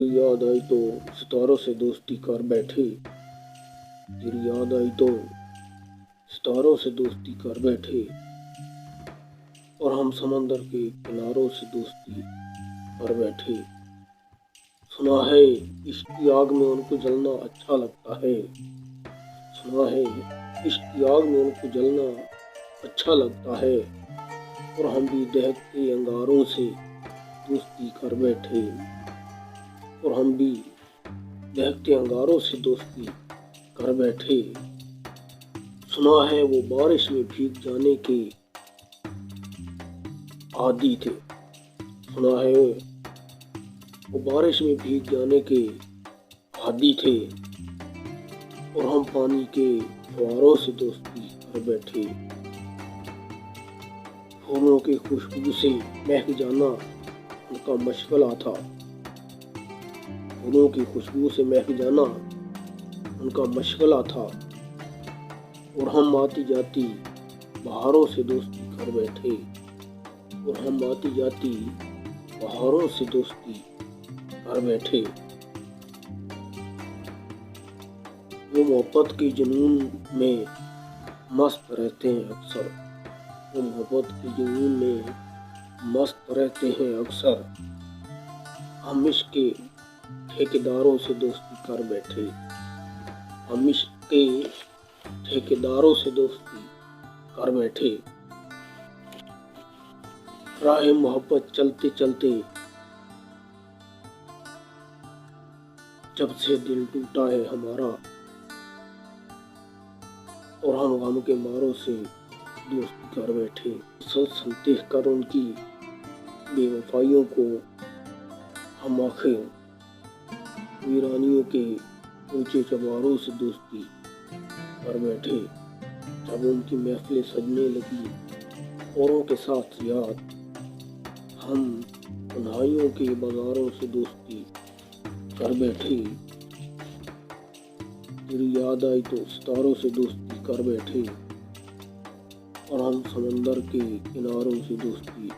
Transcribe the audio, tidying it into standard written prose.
याद आई तो सितारों से दोस्ती कर बैठे। तेरी याद आई तो सितारों से दोस्ती कर बैठे और हम समंदर के किनारों से दोस्ती कर बैठे। सुना है इश्क की आग में उनको जलना अच्छा लगता है। सुना है इश्क की आग में उनको जलना अच्छा लगता है और हम भी दहकते अंगारों से दोस्ती कर बैठे। और हम भी दहकते अंगारों से दोस्ती कर बैठे। सुना है वो बारिश में भीग जाने के आदी थे। सुना है वो बारिश में भीग जाने के आदी थे और हम पानी के फुहारों से दोस्ती कर बैठे। फूलों की खुशबू से महक जाना उनका मशगला था। फूलों की खुशबू से महक जाना उनका मशगला था और हम आती जाती बहारों से दोस्ती कर बैठे। और हम आती जाती बहारों से दोस्ती कर बैठे। वो मोहब्बत के जुनून में मस्त रहते हैं अक्सर। वो मोहब्बत के जुनून में मस्त रहते हैं अक्सर। हम इश्क के ठेकेदारों से दोस्ती कर बैठे। हम इश्क के ठेकेदारों से दोस्ती कर बैठे। राह मोहब्बत चलते चलते जब से दिल टूटा है हमारा और हम गम के मारों से दोस्ती कर बैठे। सोच देख कर उनकी बेवफाइयों को हम आखिर वीरानियों के ऊंचे चबारों से दोस्ती कर बैठे। जब उनकी महफिलें सजने लगी औरों के साथ याद, हम तन्हाइयों के बाजारों से दोस्ती कर बैठे। तेरी याद आई तो सितारों से दोस्ती कर बैठे और हम समंदर के किनारों से दोस्ती